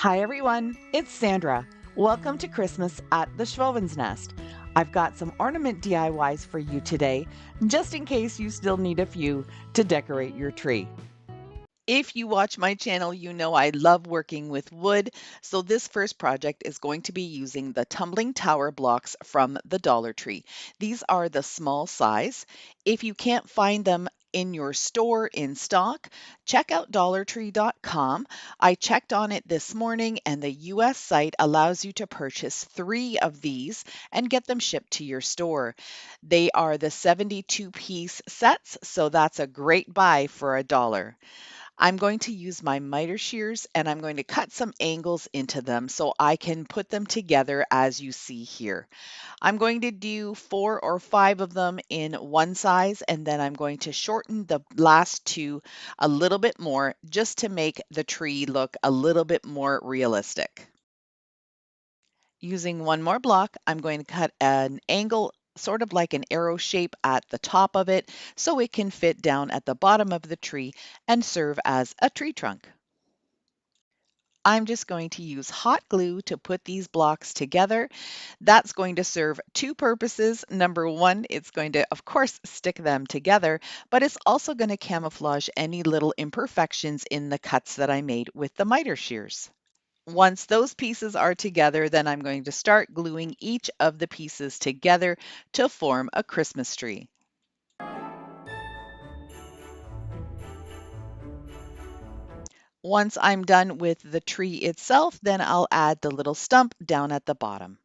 Hi everyone, it's Sandra. Welcome to Christmas at the Schwowin's Nest. I've got some ornament DIYs for you today, just in case you still need a few to decorate your tree. If you watch my channel, you know I love working with wood, so this first project is going to be using the tumbling tower blocks from the Dollar Tree. These are the small size. If you can't find them in your store in stock, check out dollartree.com. I checked on it this morning, and the US site allows you to purchase 3 of these and get them shipped to your store. They are the 72-piece sets, so that's a great buy for $1. I'm going to use my miter shears and I'm going to cut some angles into them so I can put them together as you see here. I'm going to do 4 or 5 of them in one size, and then I'm going to shorten the last 2 a little bit more just to make the tree look a little bit more realistic. Using one more block, I'm going to cut an angle sort of like an arrow shape at the top of it so it can fit down at the bottom of the tree and serve as a tree trunk. I'm just going to use hot glue to put these blocks together. That's going to serve 2 purposes. Number one, it's going to, of course, stick them together, but it's also going to camouflage any little imperfections in the cuts that I made with the miter shears. Once those pieces are together, then I'm going to start gluing each of the pieces together to form a Christmas tree. Once I'm done with the tree itself, then I'll add the little stump down at the bottom.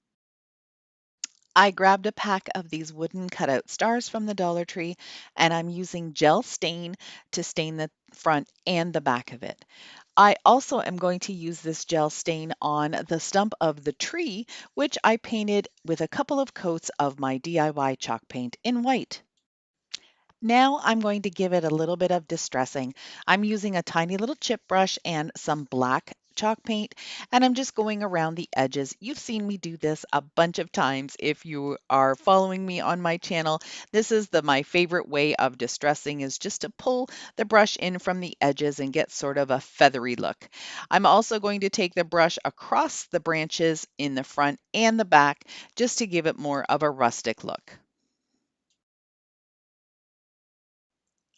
I grabbed a pack of these wooden cutout stars from the Dollar Tree, and I'm using gel stain to stain the front and the back of it. I also am going to use this gel stain on the stump of the tree, which I painted with a couple of coats of my DIY chalk paint in white. Now I'm going to give it a little bit of distressing. I'm using a tiny little chip brush and some black chalk paint, and I'm just going around the edges. You've seen me do this a bunch of times if you are following me on my channel. This is my favorite way of distressing, is just to pull the brush in from the edges and get sort of a feathery look. I'm also going to take the brush across the branches in the front and the back just to give it more of a rustic look.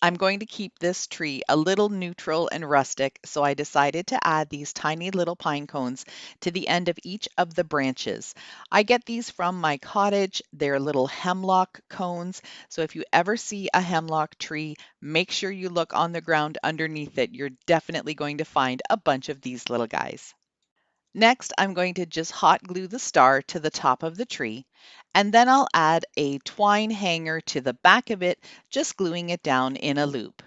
I'm going to keep this tree a little neutral and rustic, so I decided to add these tiny little pine cones to the end of each of the branches. I get these from my cottage. They're little hemlock cones, so if you ever see a hemlock tree, make sure you look on the ground underneath it. You're definitely going to find a bunch of these little guys. Next, I'm going to just hot glue the star to the top of the tree, and then I'll add a twine hanger to the back of it, just gluing it down in a loop.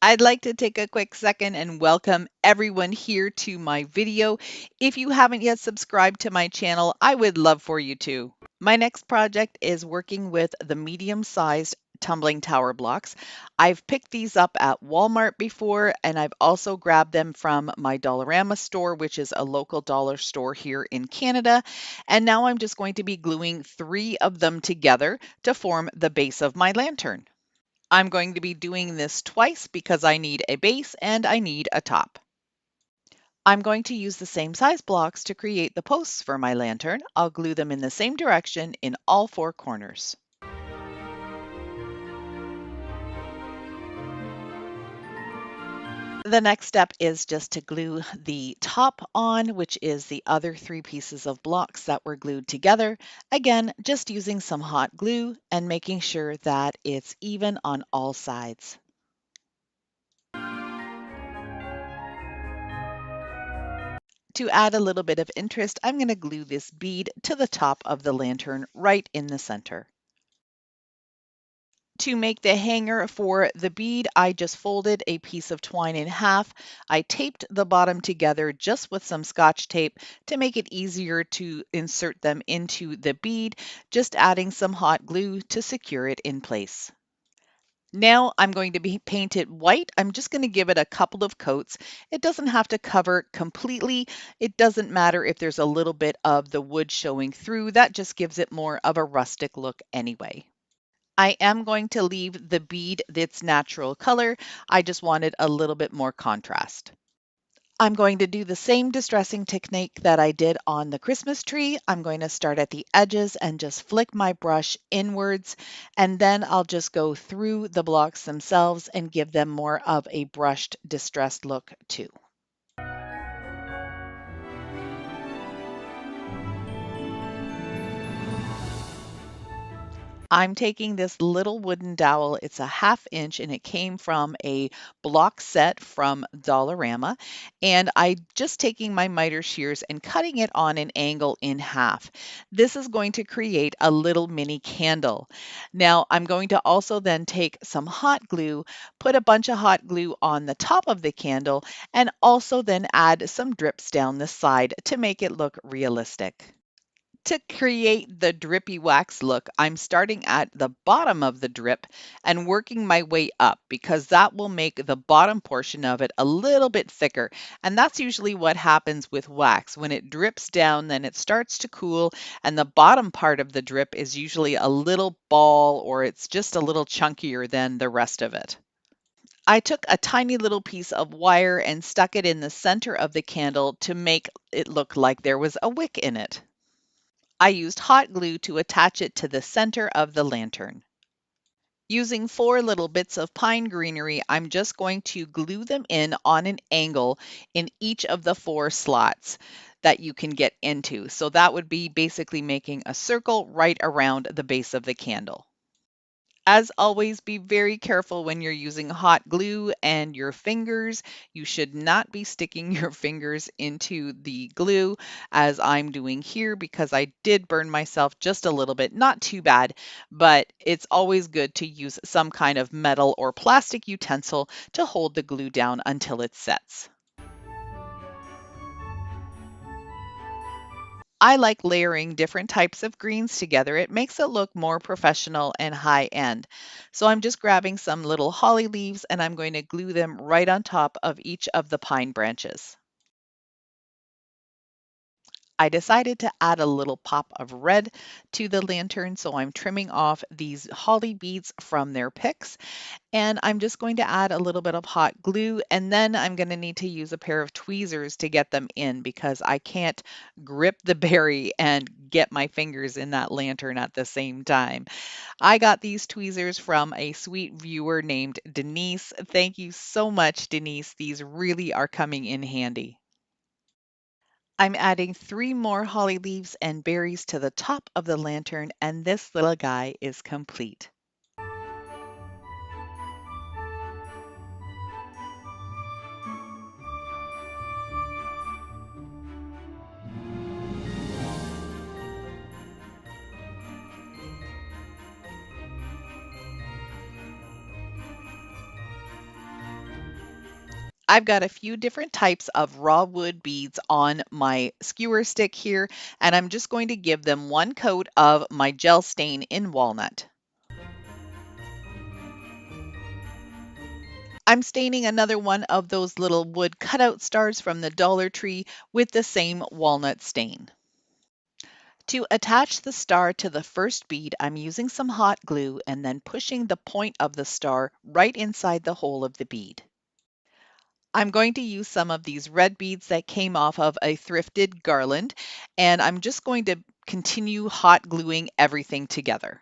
I'd like to take a quick second and welcome everyone here to my video. If you haven't yet subscribed to my channel, I would love for you to. My next project is working with the medium-sized tumbling tower blocks. I've picked these up at Walmart before, and I've also grabbed them from my Dollarama store, which is a local dollar store here in Canada. And now I'm just going to be gluing 3 of them together to form the base of my lantern. I'm going to be doing this twice because I need a base and I need a top. I'm going to use the same size blocks to create the posts for my lantern. I'll glue them in the same direction in all 4 corners. The next step is just to glue the top on, which is the other 3 pieces of blocks that were glued together. Again, just using some hot glue and making sure that it's even on all sides. To add a little bit of interest, I'm going to glue this bead to the top of the lantern right in the center. To make the hanger for the bead, I just folded a piece of twine in half. I taped the bottom together just with some Scotch tape to make it easier to insert them into the bead, just adding some hot glue to secure it in place. Now I'm going to paint it white. I'm just going to give it a couple of coats. It doesn't have to cover it completely. It doesn't matter if there's a little bit of the wood showing through. That just gives it more of a rustic look anyway. I am going to leave the bead its natural color. I just wanted a little bit more contrast. I'm going to do the same distressing technique that I did on the Christmas tree. I'm going to start at the edges and just flick my brush inwards, and then I'll just go through the blocks themselves and give them more of a brushed distressed look too. I'm taking this little wooden dowel. It's a 1/2 inch and it came from a block set from Dollarama. And I just taking my miter shears and cutting it on an angle in half. This is going to create a little mini candle. Now I'm going to also then take some hot glue, put a bunch of hot glue on the top of the candle, and also then add some drips down the side to make it look realistic. To create the drippy wax look, I'm starting at the bottom of the drip and working my way up because that will make the bottom portion of it a little bit thicker. And that's usually what happens with wax. When it drips down, then it starts to cool, and the bottom part of the drip is usually a little ball or it's just a little chunkier than the rest of it. I took a tiny little piece of wire and stuck it in the center of the candle to make it look like there was a wick in it. I used hot glue to attach it to the center of the lantern. Using 4 little bits of pine greenery, I'm just going to glue them in on an angle in each of the 4 slots that you can get into. So that would be basically making a circle right around the base of the candle. As always, be very careful when you're using hot glue and your fingers. You should not be sticking your fingers into the glue as I'm doing here because I did burn myself just a little bit, not too bad, but it's always good to use some kind of metal or plastic utensil to hold the glue down until it sets. I like layering different types of greens together. It makes it look more professional and high end. So I'm just grabbing some little holly leaves and I'm going to glue them right on top of each of the pine branches. I decided to add a little pop of red to the lantern, so I'm trimming off these holly beads from their picks. And I'm just going to add a little bit of hot glue, and then I'm going to need to use a pair of tweezers to get them in because I can't grip the berry and get my fingers in that lantern at the same time. I got these tweezers from a sweet viewer named Denise. Thank you so much, Denise. These really are coming in handy. I'm adding 3 more holly leaves and berries to the top of the lantern, and this little guy is complete. I've got a few different types of raw wood beads on my skewer stick here, and I'm just going to give them 1 coat of my gel stain in walnut. I'm staining another one of those little wood cutout stars from the Dollar Tree with the same walnut stain. To attach the star to the first bead, I'm using some hot glue and then pushing the point of the star right inside the hole of the bead. I'm going to use some of these red beads that came off of a thrifted garland, and I'm just going to continue hot gluing everything together.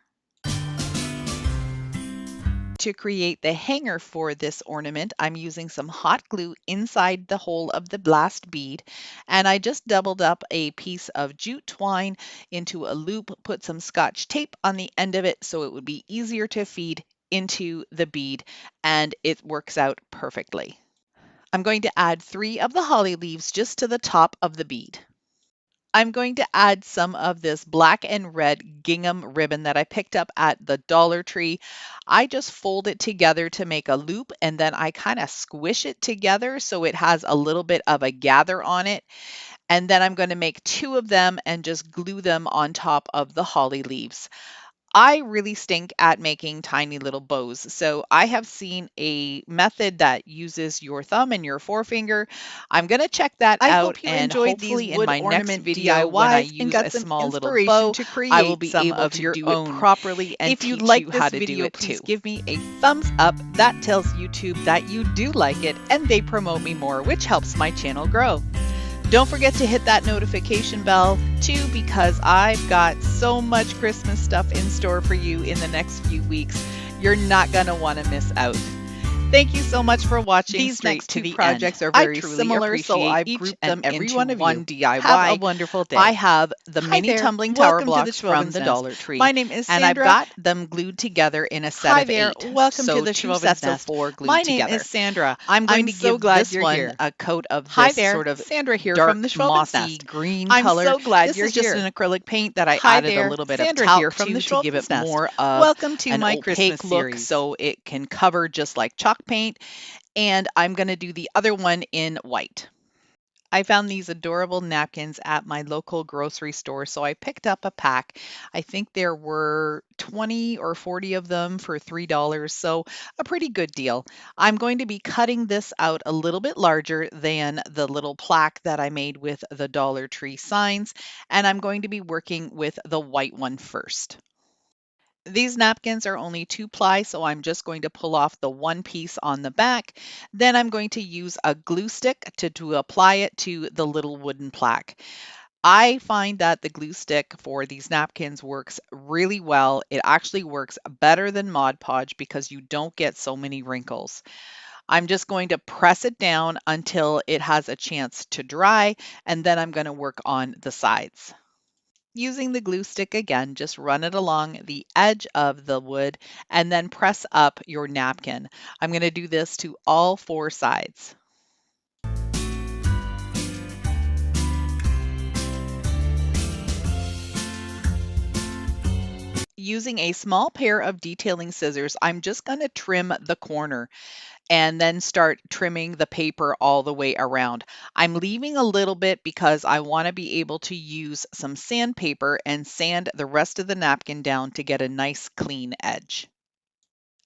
To create the hanger for this ornament, I'm using some hot glue inside the hole of the last bead, and I just doubled up a piece of jute twine into a loop, put some scotch tape on the end of it so it would be easier to feed into the bead, and it works out perfectly. I'm going to add 3 of the holly leaves just to the top of the bead. I'm going to add some of this black and red gingham ribbon that I picked up at the Dollar Tree. I just fold it together to make a loop and then I kind of squish it together so it has a little bit of a gather on it. And then I'm going to make 2 of them and just glue them on top of the holly leaves. I really stink at making tiny little bows. So I have seen a method that uses your thumb and your forefinger. I'm going to check that I out, hope you and enjoyed these hopefully in wood my next ornament video when I DIYs and use got a some small little inspiration bow, to I will create be some able of to your do it own. properly and If you teach you like how this to do video, it too. please give me a Thumbs up. That tells YouTube that you do like it and they promote me more, which helps my channel grow. Don't forget to hit that notification bell too, because I've got so much Christmas stuff in store for you in the next few weeks. You're not going to want to miss out. Thank you so much for watching. These next to two the end. projects are I very truly similar, so appreciate I've each grouped and them every into one of one you. DIY. Have a wonderful day. I have the Hi mini there. tumbling tower Welcome to the blocks from Schwowin's the Nest. Dollar Tree, My name is and I've Sandra. got them glued together in a set Hi of there. 8. Welcome to So the 2 Schwowin's sets of Nest. 4 glued My name together. is Sandra. I'm going I'm to so give glad this you're one here. a coat of Hi this there. sort of Sandra here from dark the Schwowin's mossy Nest. green I'm color. so glad This you're is just here. an acrylic paint that I Hi added a there. little bit of Sandra here talc from the to give it Schwowin's Nest. more of Welcome to an my Christmas opaque look series. so it can cover just like chalk paint. And I'm going to do the other one in white. I found these adorable napkins at my local grocery store, so I picked up a pack. I think there were 20 or 40 of them for $3, so a pretty good deal. I'm going to be cutting this out a little bit larger than the little plaque that I made with the Dollar Tree signs, and I'm going to be working with the white one first. These napkins are only 2-ply, so I'm just going to pull off the one piece on the back. Then I'm going to use a glue stick to apply it to the little wooden plaque. I find that the glue stick for these napkins works really well. It actually works better than Mod Podge because you don't get so many wrinkles. I'm just going to press it down until it has a chance to dry, and then I'm going to work on the sides. Using the glue stick again, just run it along the edge of the wood and then press up your napkin. I'm going to do this to all 4 sides. Using a small pair of detailing scissors, I'm just going to trim the corner and then start trimming the paper all the way around. I'm leaving a little bit because I want to be able to use some sandpaper and sand the rest of the napkin down to get a nice clean edge.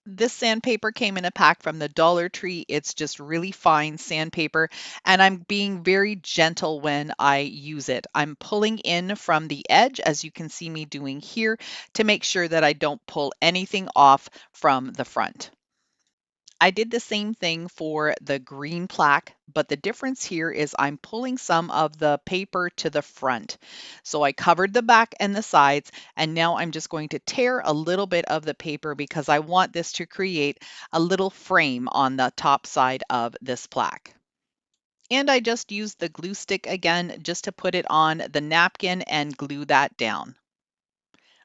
This sandpaper came in a pack from the Dollar Tree. It's just really fine sandpaper, and I'm being very gentle when I use it. I'm pulling in from the edge, as you can see me doing here, to make sure that I don't pull anything off from the front. I did the same thing for the green plaque, but the difference here is I'm pulling some of the paper to the front. So I covered the back and the sides, and now I'm just going to tear a little bit of the paper because I want this to create a little frame on the top side of this plaque. And I just used the glue stick again just to put it on the napkin and glue that down.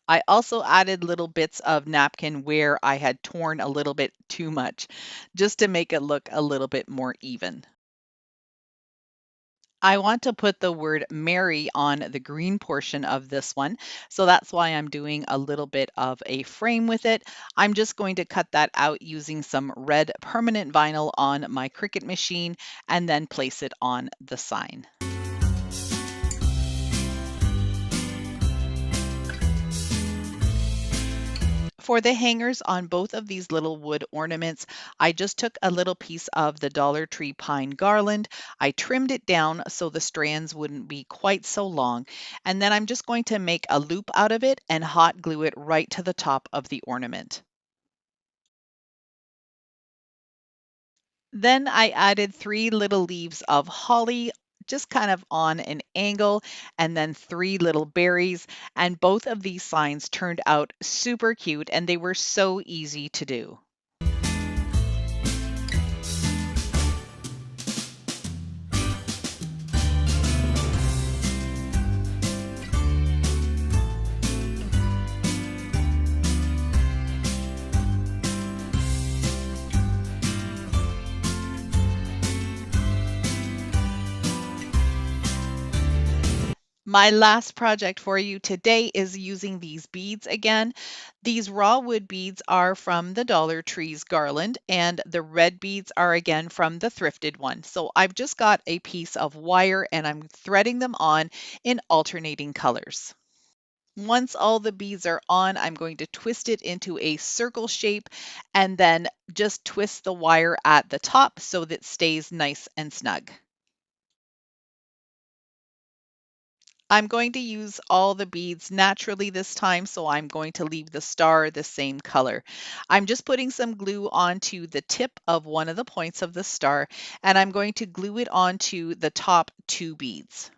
I also added little bits of napkin where I had torn a little bit too much, just to make it look a little bit more even. I want to put the word Mary on the green portion of this one, so that's why I'm doing a little bit of a frame with it. I'm just going to cut that out using some red permanent vinyl on my Cricut machine and then place it on the sign. For the hangers on both of these little wood ornaments, I just took a little piece of the Dollar Tree pine garland. I trimmed it down so the strands wouldn't be quite so long. And then I'm just going to make a loop out of it and hot glue it right to the top of the ornament. Then I added 3 little leaves of holly, just kind of on an angle, and then 3 little berries. And both of these signs turned out super cute and they were so easy to do. My last project for you today is using these beads again. These raw wood beads are from the Dollar Tree's garland, and the red beads are again from the thrifted one. So I've just got a piece of wire and I'm threading them on in alternating colors. Once all the beads are on, I'm going to twist it into a circle shape and then just twist the wire at the top so that it stays nice and snug. I'm going to use all the beads naturally this time, so I'm going to leave the star the same color. I'm just putting some glue onto the tip of one of the points of the star, and I'm going to glue it onto the top two beads.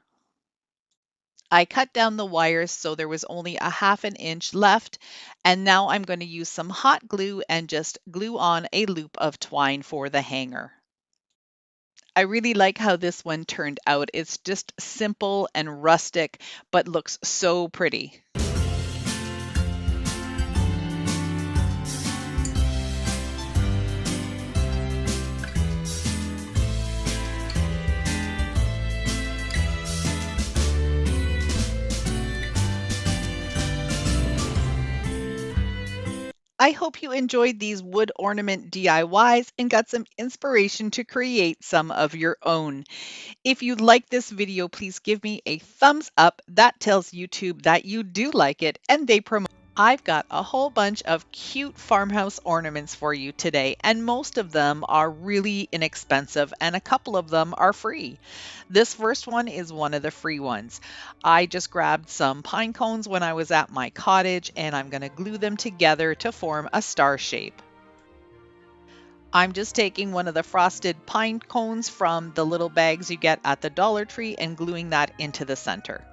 I cut down the wires so there was only a half an inch left, and now I'm going to use some hot glue and just glue on a loop of twine for the hanger. I really like how this one turned out. It's just simple and rustic, but looks so pretty. I hope you enjoyed these wood ornament DIYs and got some inspiration to create some of your own. If you like this video, please give me a thumbs up. That tells YouTube that you do like it and they promote. I've got a whole bunch of cute farmhouse ornaments for you today, and most of them are really inexpensive and a couple of them are free. This first one is one of the free ones. I just grabbed some pine cones when I was at my cottage and I'm going to glue them together to form a star shape. I'm just taking one of the frosted pine cones from the little bags you get at the Dollar Tree and gluing that into the center.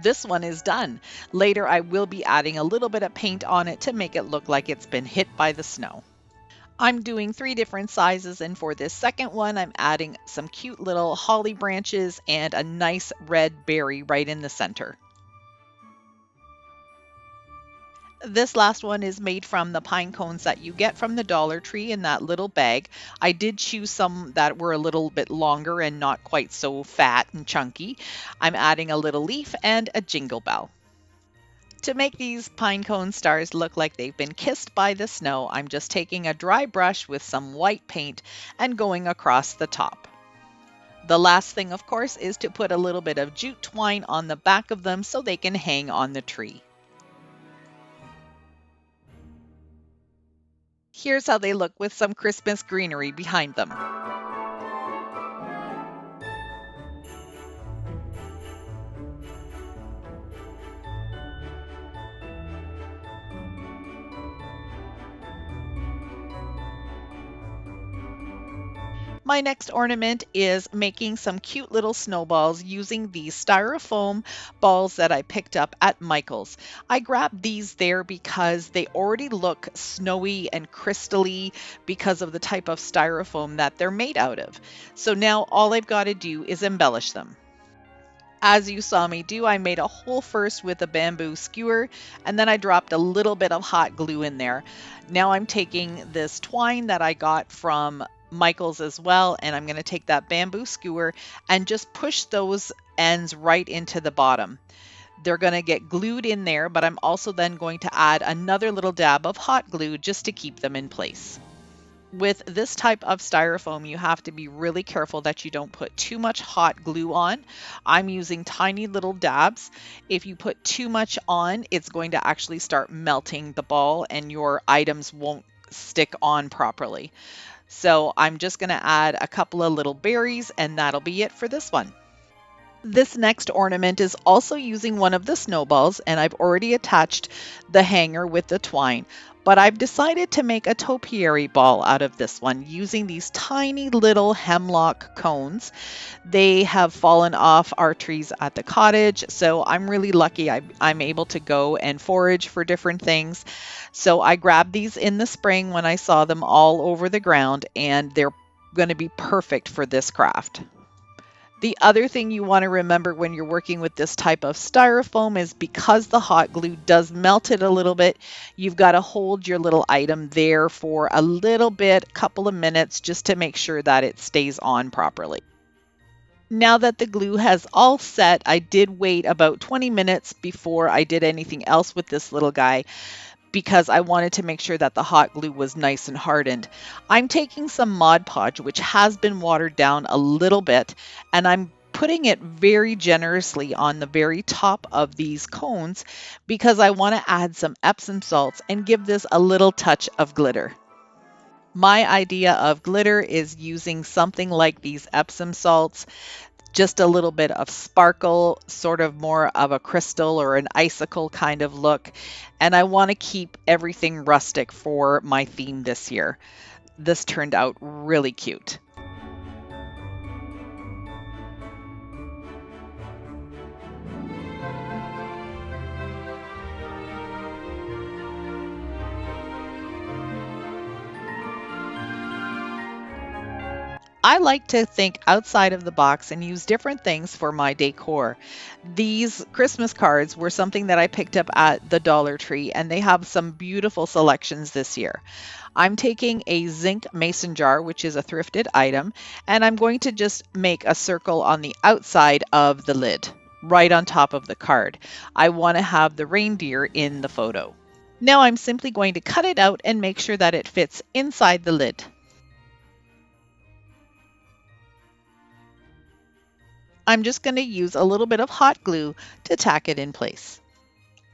This one is done. Later I will be adding a little bit of paint on it to make it look like it's been hit by the snow. I'm doing 3 different sizes, and for this second one I'm adding some cute little holly branches and a nice red berry right in the center. This last one is made from the pine cones that you get from the Dollar Tree in that little bag. I did choose some that were a little bit longer and not quite so fat and chunky. I'm adding a little leaf and a jingle bell. To make these pine cone stars look like they've been kissed by the snow, I'm just taking a dry brush with some white paint and going across the top. The last thing, of course, is to put a little bit of jute twine on the back of them so they can hang on the tree. Here's how they look with some Christmas greenery behind them. My next ornament is making some cute little snowballs using these styrofoam balls that I picked up at Michael's. I grabbed these there because they already look snowy and crystally because of the type of styrofoam that they're made out of. So now all I've got to do is embellish them. As you saw me do, I made a hole first with a bamboo skewer, and then I dropped a little bit of hot glue in there. Now I'm taking this twine that I got from Michael's as well, and I'm going to take that bamboo skewer and just push those ends right into the bottom. They're going to get glued in there, but I'm also then going to add another little dab of hot glue just to keep them in place. With this type of styrofoam, you have to be really careful that you don't put too much hot glue on. I'm using tiny little dabs. If you put too much on, it's going to actually start melting the ball and your items won't stick on properly. So I'm just going to add a couple of little berries and that'll be it for this one. This next ornament is also using one of the snowballs, and I've already attached the hanger with the twine. But I've decided to make a topiary ball out of this one using these tiny little hemlock cones. They have fallen off our trees at the cottage, so I'm really lucky I'm able to go and forage for different things. So I grabbed these in the spring when I saw them all over the ground, and they're going to be perfect for this craft. The other thing you want to remember when you're working with this type of styrofoam is because the hot glue does melt it a little bit, you've got to hold your little item there for a little bit, couple of minutes, just to make sure that it stays on properly. Now that the glue has all set, I did wait about 20 minutes before I did anything else with this little guy, because I wanted to make sure that the hot glue was nice and hardened. I'm taking some Mod Podge, which has been watered down a little bit, and I'm putting it very generously on the very top of these cones because I want to add some Epsom salts and give this a little touch of glitter. My idea of glitter is using something like these Epsom salts, just a little bit of sparkle, sort of more of a crystal or an icicle kind of look. And I want to keep everything rustic for my theme this year. This turned out really cute. I like to think outside of the box and use different things for my decor. These Christmas cards were something that I picked up at the Dollar Tree, and they have some beautiful selections this year. I'm taking a zinc mason jar, which is a thrifted item, and I'm going to just make a circle on the outside of the lid, right on top of the card. I want to have the reindeer in the photo. Now I'm simply going to cut it out and make sure that it fits inside the lid. I'm just going to use a little bit of hot glue to tack it in place.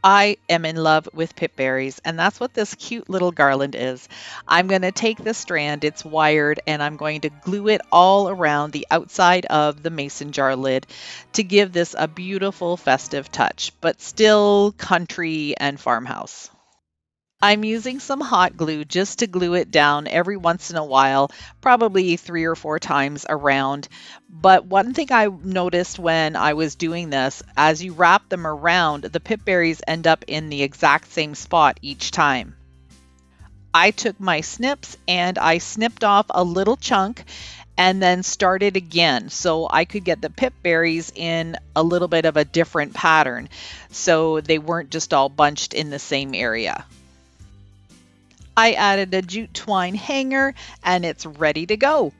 I am in love with pip berries, and that's what this cute little garland is. I'm going to take the strand, it's wired, and I'm going to glue it all around the outside of the mason jar lid to give this a beautiful festive touch, but still country and farmhouse. I'm using some hot glue just to glue it down every once in a while, probably 3 or 4 times around. But one thing I noticed when I was doing this, as you wrap them around, the pip berries end up in the exact same spot each time. I took my snips and I snipped off a little chunk and then started again so I could get the pip berries in a little bit of a different pattern so they weren't just all bunched in the same area. I added a jute twine hanger and it's ready to go.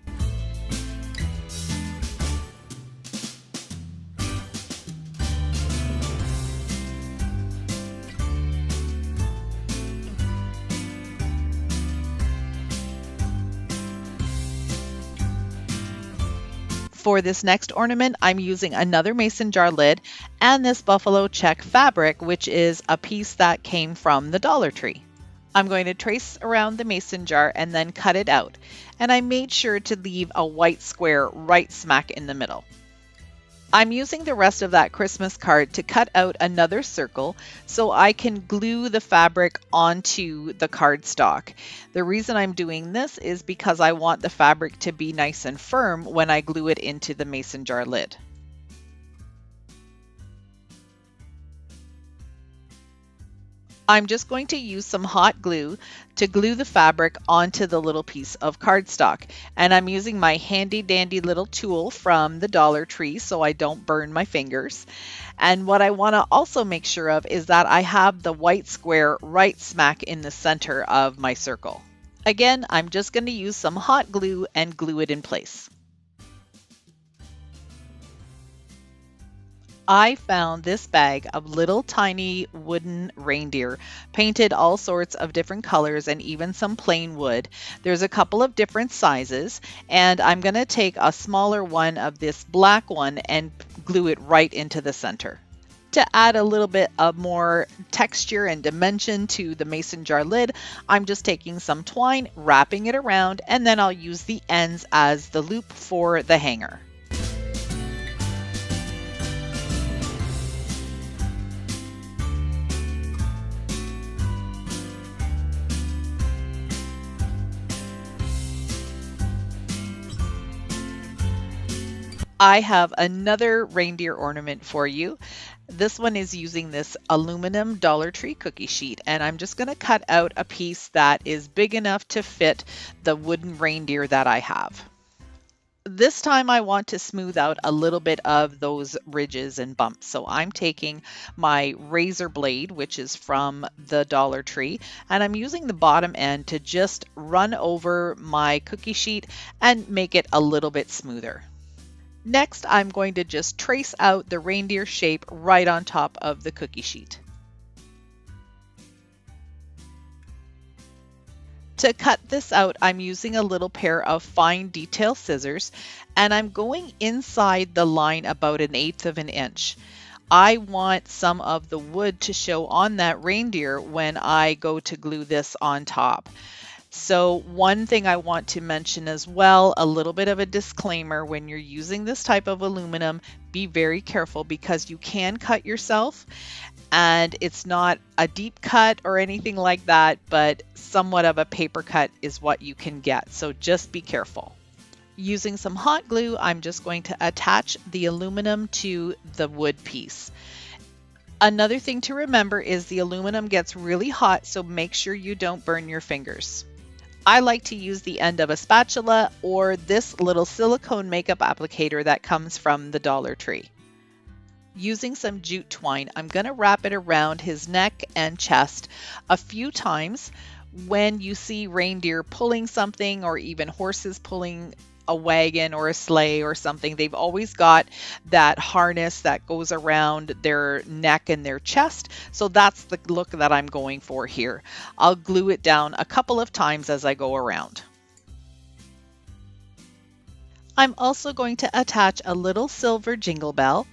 For this next ornament, I'm using another mason jar lid and this buffalo check fabric, which is a piece that came from the Dollar Tree. I'm going to trace around the mason jar and then cut it out. And I made sure to leave a white square right smack in the middle. I'm using the rest of that Christmas card to cut out another circle so I can glue the fabric onto the cardstock. The reason I'm doing this is because I want the fabric to be nice and firm when I glue it into the mason jar lid. I'm just going to use some hot glue to glue the fabric onto the little piece of cardstock. And I'm using my handy dandy little tool from the Dollar Tree so I don't burn my fingers. And what I want to also make sure of is that I have the white square right smack in the center of my circle. Again, I'm just going to use some hot glue and glue it in place. I found this bag of little tiny wooden reindeer, painted all sorts of different colors and even some plain wood. There's a couple of different sizes, and I'm going to take a smaller one of this black one and glue it right into the center. To add a little bit of more texture and dimension to the mason jar lid, I'm just taking some twine, wrapping it around, and then I'll use the ends as the loop for the hanger. I have another reindeer ornament for you. This one is using this aluminum Dollar Tree cookie sheet, and I'm just going to cut out a piece that is big enough to fit the wooden reindeer that I have. This time I want to smooth out a little bit of those ridges and bumps. So I'm taking my razor blade, which is from the Dollar Tree, and I'm using the bottom end to just run over my cookie sheet and make it a little bit smoother. Next, I'm going to just trace out the reindeer shape right on top of the cookie sheet. To cut this out, I'm using a little pair of fine detail scissors, and I'm going inside the line about 1/8 of an inch. I want some of the wood to show on that reindeer when I go to glue this on top. So one thing I want to mention as well, a little bit of a disclaimer: when you're using this type of aluminum, be very careful because you can cut yourself, and it's not a deep cut or anything like that, but somewhat of a paper cut is what you can get. So just be careful. Using some hot glue, I'm just going to attach the aluminum to the wood piece. Another thing to remember is the aluminum gets really hot, so make sure you don't burn your fingers. I like to use the end of a spatula or this little silicone makeup applicator that comes from the Dollar Tree. Using some jute twine, I'm going to wrap it around his neck and chest a few times. When you see reindeer pulling something, or even horses pulling a wagon or a sleigh or something, they've always got that harness that goes around their neck and their chest. So that's the look that I'm going for here. I'll glue it down a couple of times as I go around. I'm also going to attach a little silver jingle bell,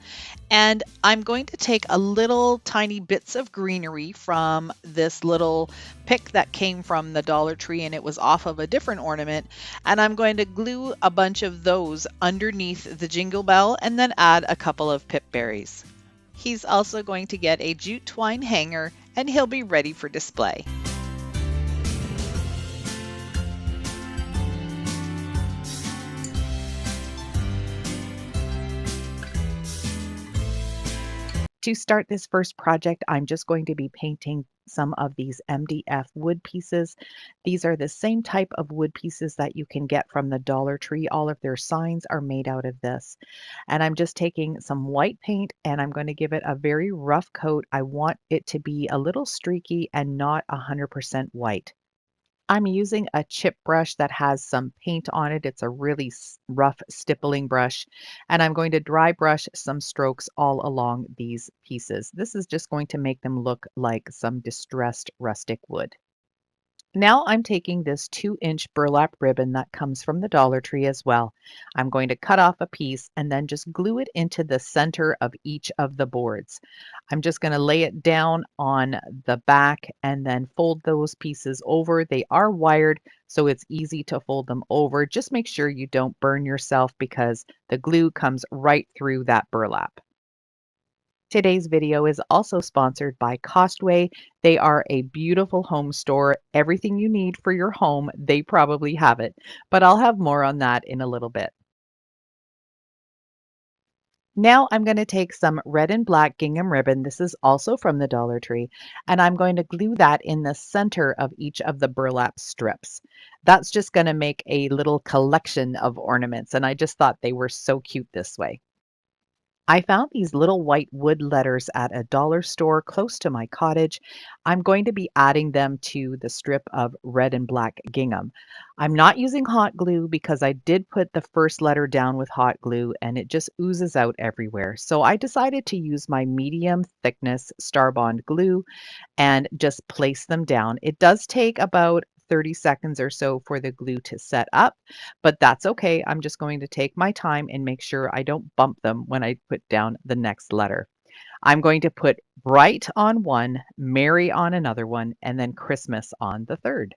and I'm going to take a little tiny bits of greenery from this little pick that came from the Dollar Tree, and it was off of a different ornament, and I'm going to glue a bunch of those underneath the jingle bell and then add a couple of pip berries. He's also going to get a jute twine hanger, and he'll be ready for display. To start this first project, I'm just going to be painting some of these MDF wood pieces. These are the same type of wood pieces that you can get from the Dollar Tree. All of their signs are made out of this. And I'm just taking some white paint and I'm going to give it a very rough coat. I want it to be a little streaky and not 100% white. I'm using a chip brush that has some paint on it. It's a really rough stippling brush, and I'm going to dry brush some strokes all along these pieces. This is just going to make them look like some distressed rustic wood. Now I'm taking this 2-inch burlap ribbon that comes from the Dollar Tree as well. I'm going to cut off a piece and then just glue it into the center of each of the boards. I'm just going to lay it down on the back and then fold those pieces over. They are wired, so it's easy to fold them over. Just make sure you don't burn yourself because the glue comes right through that burlap. Today's video is also sponsored by Costway. They are a beautiful home store. Everything you need for your home, they probably have it. But I'll have more on that in a little bit. Now I'm going to take some red and black gingham ribbon. This is also from the Dollar Tree. And I'm going to glue that in the center of each of the burlap strips. That's just going to make a little collection of ornaments. And I just thought they were so cute this way. I found these little white wood letters at a dollar store close to my cottage. I'm going to be adding them to the strip of red and black gingham. I'm not using hot glue because I did put the first letter down with hot glue and it just oozes out everywhere. So I decided to use my medium thickness Starbond glue and just place them down. It does take about 30 seconds or so for the glue to set up, but that's okay. I'm just going to take my time and make sure I don't bump them when I put down the next letter. I'm going to put bright on one, merry on another one, and then Christmas on the third.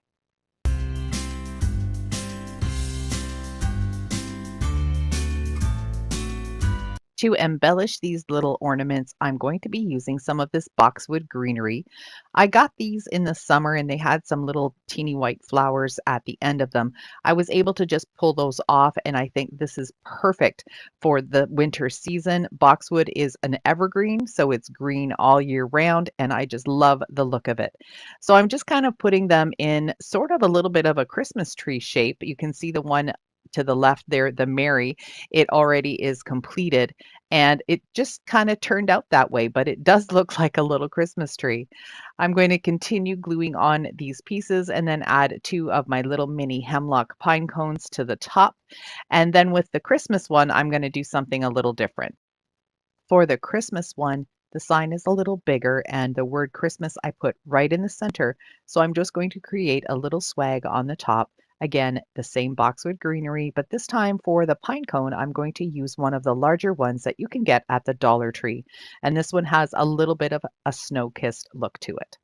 To embellish these little ornaments, I'm going to be using some of this boxwood greenery. I got these in the summer and they had some little teeny white flowers at the end of them. I was able to just pull those off, and I think this is perfect for the winter season. Boxwood is an evergreen, so it's green all year round, and I just love the look of it. So I'm just kind of putting them in sort of a little bit of a Christmas tree shape. You can see the one to the left there, the Mary, it already is completed, and it just kind of turned out that way, but it does look like a little Christmas tree. I'm going to continue gluing on these pieces and then add 2 of my little mini hemlock pine cones to the top. And then with the Christmas one, I'm going to do something a little different. For the Christmas one, The sign is a little bigger and the word Christmas I put right in the center. So I'm just going to create a little swag on the top. Again, the same boxwood greenery, but this time for the pine cone, I'm going to use one of the larger ones that you can get at the Dollar Tree. And this one has a little bit of a snow-kissed look to it.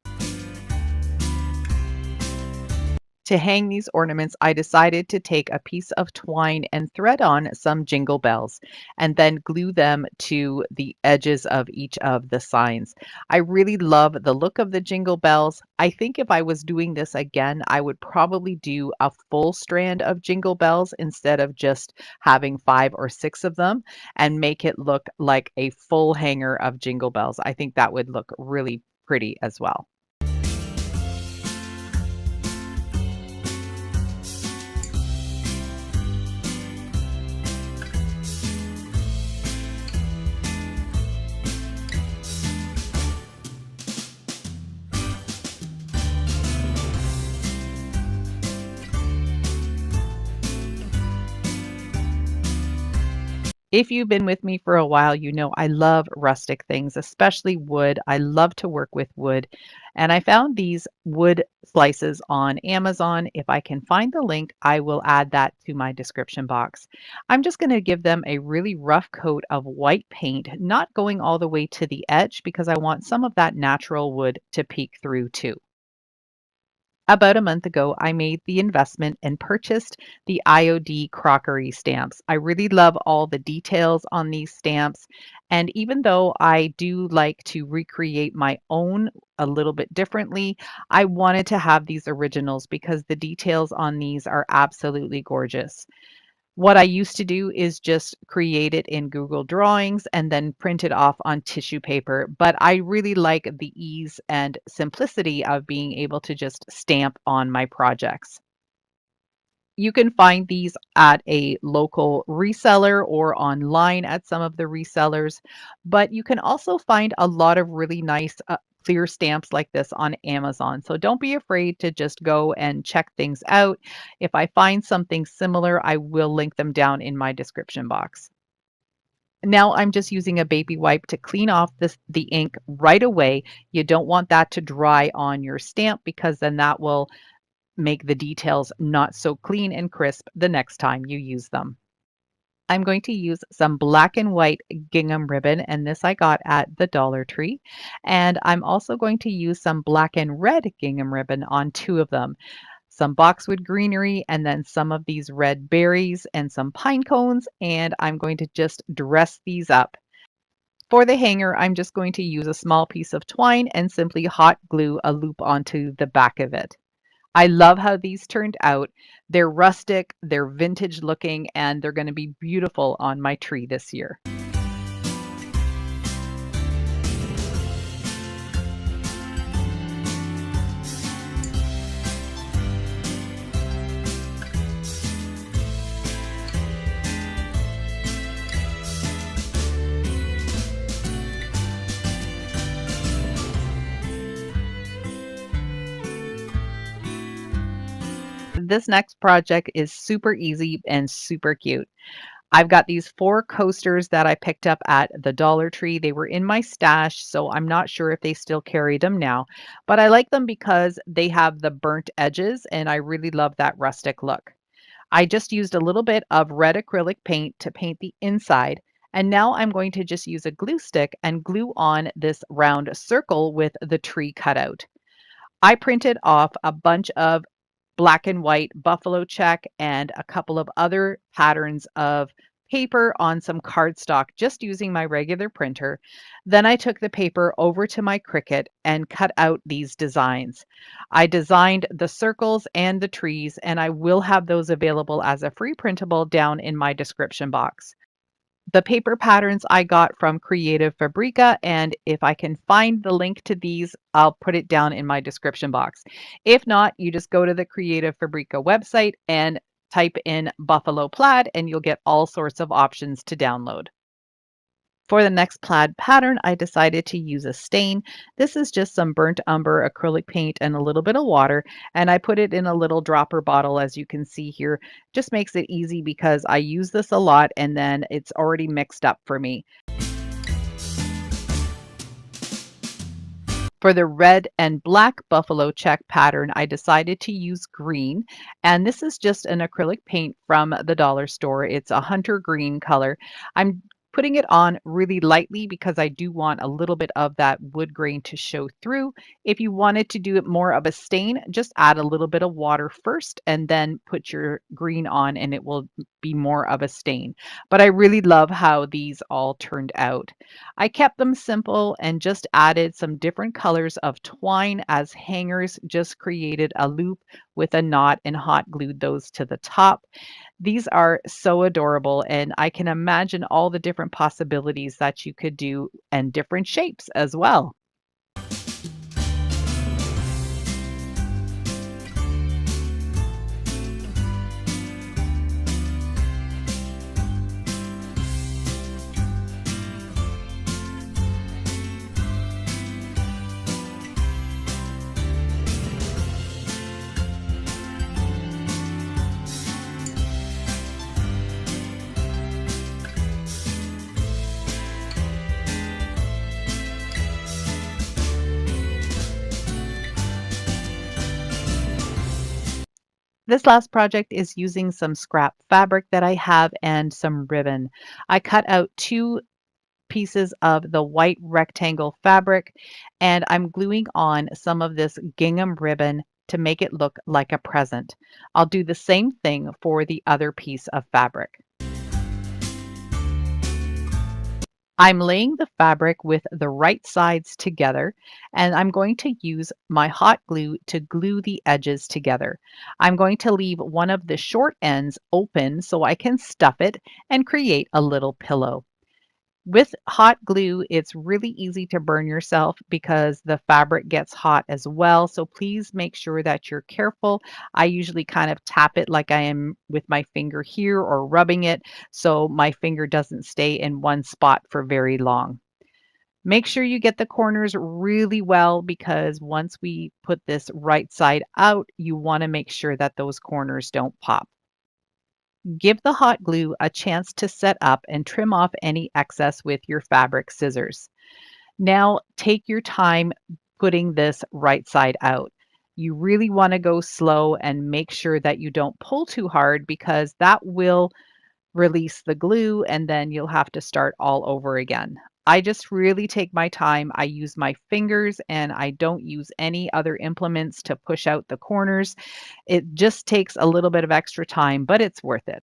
To hang these ornaments, I decided to take a piece of twine and thread on some jingle bells and then glue them to the edges of each of the signs. I really love the look of the jingle bells. I think if I was doing this again, I would probably do a full strand of jingle bells instead of just having 5 or 6 of them and make it look like a full hanger of jingle bells. I think that would look really pretty as well. If you've been with me for a while, you know I love rustic things, especially wood. I love to work with wood. And I found these wood slices on Amazon. If I can find the link, I will add that to my description box. I'm just going to give them a really rough coat of white paint, not going all the way to the edge because I want some of that natural wood to peek through too. About a month ago, I made the investment and purchased the IOD crockery stamps. I really love all the details on these stamps. And even though I do like to recreate my own a little bit differently, I wanted to have these originals because the details on these are absolutely gorgeous. What I used to do is just create it in Google Drawings and then print it off on tissue paper. But I really like the ease and simplicity of being able to just stamp on my projects. You can find these at a local reseller or online at some of the resellers, but you can also find a lot of really nice clear stamps like this on Amazon. So don't be afraid to just go and check things out. If I find something similar, I will link them down in my description box. Now I'm just using a baby wipe to clean off the ink right away. You don't want that to dry on your stamp because then that will make the details not so clean and crisp the next time you use them. I'm going to use some black and white gingham ribbon, and this I got at the Dollar Tree. And I'm also going to use some black and red gingham ribbon on 2 of them. Some boxwood greenery and then some of these red berries and some pine cones, and I'm going to just dress these up. For the hanger, I'm just going to use a small piece of twine and simply hot glue a loop onto the back of it. I love how these turned out. They're rustic, they're vintage looking, and they're going to be beautiful on my tree this year. This next project is super easy and super cute. I've got these 4 coasters that I picked up at the Dollar Tree. They were in my stash, so I'm not sure if they still carry them now, but I like them because they have the burnt edges and I really love that rustic look. I just used a little bit of red acrylic paint to paint the inside, and now I'm going to just use a glue stick and glue on this round circle with the tree cutout. I printed off a bunch of black and white buffalo check and a couple of other patterns of paper on some cardstock just using my regular printer. Then I took the paper over to my Cricut and cut out these designs. I designed the circles and the trees, and I will have those available as a free printable down in my description box. The paper patterns I got from Creative Fabrica, and if I can find the link to these, I'll put it down in my description box. If not, you just go to the Creative Fabrica website and type in Buffalo Plaid, and you'll get all sorts of options to download. For the next plaid pattern, I decided to use a stain. This is just some burnt umber acrylic paint and a little bit of water, and I put it in a little dropper bottle as you can see here. Just makes it easy because I use this a lot and then it's already mixed up for me. For the red and black buffalo check pattern, I decided to use green, and this is just an acrylic paint from the dollar store. It's a hunter green color. I'm putting it on really lightly because I do want a little bit of that wood grain to show through. If you wanted to do it more of a stain, just add a little bit of water first and then put your green on and it will be more of a stain. But I really love how these all turned out. I kept them simple and just added some different colors of twine as hangers, just created a loop with a knot and hot glued those to the top. These are so adorable, and I can imagine all the different possibilities that you could do and different shapes as well. This last project is using some scrap fabric that I have and some ribbon. I cut out two pieces of the white rectangle fabric and I'm gluing on some of this gingham ribbon to make it look like a present. I'll do the same thing for the other piece of fabric. I'm laying the fabric with the right sides together and I'm going to use my hot glue to glue the edges together. I'm going to leave one of the short ends open so I can stuff it and create a little pillow. With hot glue, it's really easy to burn yourself because the fabric gets hot as well. So please make sure that you're careful. I usually kind of tap it like I am with my finger here or rubbing it so my finger doesn't stay in one spot for very long. Make sure you get the corners really well because once we put this right side out, you want to make sure that those corners don't pop. Give the hot glue a chance to set up and trim off any excess with your fabric scissors. Now take your time putting this right side out. You really want to go slow and make sure that you don't pull too hard because that will release the glue and then you'll have to start all over again. I just really take my time. I use my fingers and I don't use any other implements to push out the corners. It just takes a little bit of extra time, but it's worth it.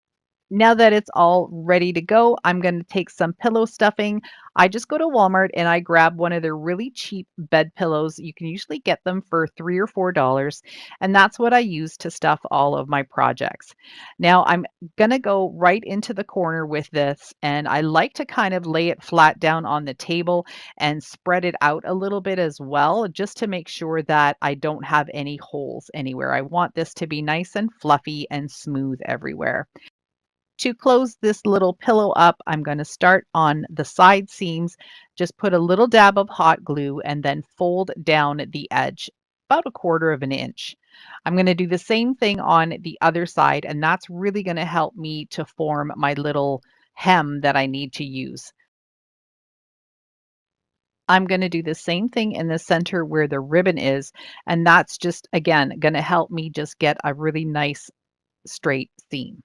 Now that it's all ready to go, I'm going to take some pillow stuffing. I just go to Walmart and I grab one of their really cheap bed pillows. You can usually get them for $3 or $4, and that's what I use to stuff all of my projects. Now I'm going to go right into the corner with this, and I like to kind of lay it flat down on the table and spread it out a little bit as well, just to make sure that I don't have any holes anywhere. I want this to be nice and fluffy and smooth everywhere. To close this little pillow up, I'm going to start on the side seams, just put a little dab of hot glue and then fold down the edge about 1/4 of an inch. I'm going to do the same thing on the other side, and that's really going to help me to form my little hem that I need to use. I'm going to do the same thing in the center where the ribbon is, and that's just, again, going to help me just get a really nice straight seam.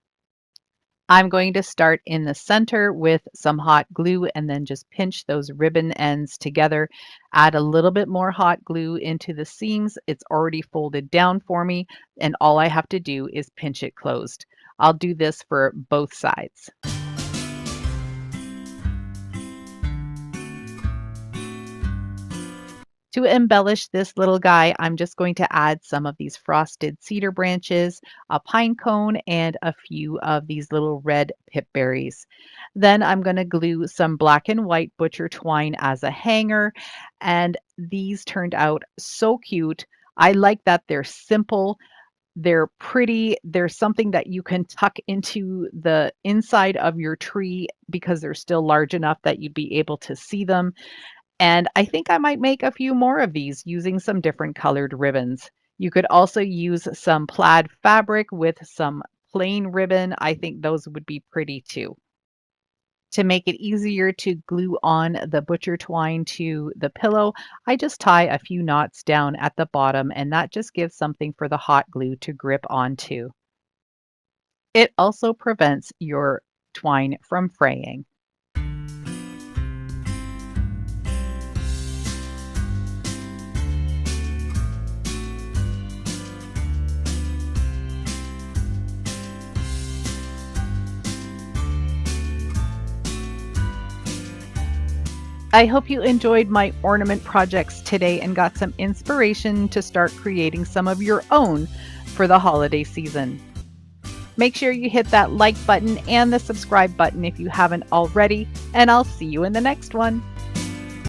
I'm going to start in the center with some hot glue and then just pinch those ribbon ends together. Add a little bit more hot glue into the seams. It's already folded down for me, and all I have to do is pinch it closed. I'll do this for both sides. To embellish this little guy, I'm just going to add some of these frosted cedar branches, a pine cone, and a few of these little red pip berries. Then I'm going to glue some black and white butcher twine as a hanger, and these turned out so cute. I like that they're simple. They're pretty. They're something that you can tuck into the inside of your tree because they're still large enough that you'd be able to see them. And I think I might make a few more of these using some different colored ribbons. You could also use some plaid fabric with some plain ribbon. I think those would be pretty too. To make it easier to glue on the butcher twine to the pillow, I just tie a few knots down at the bottom, and that just gives something for the hot glue to grip onto. It also prevents your twine from fraying. I hope you enjoyed my ornament projects today and got some inspiration to start creating some of your own for the holiday season. Make sure you hit that like button and the subscribe button if you haven't already, and I'll see you in the next one.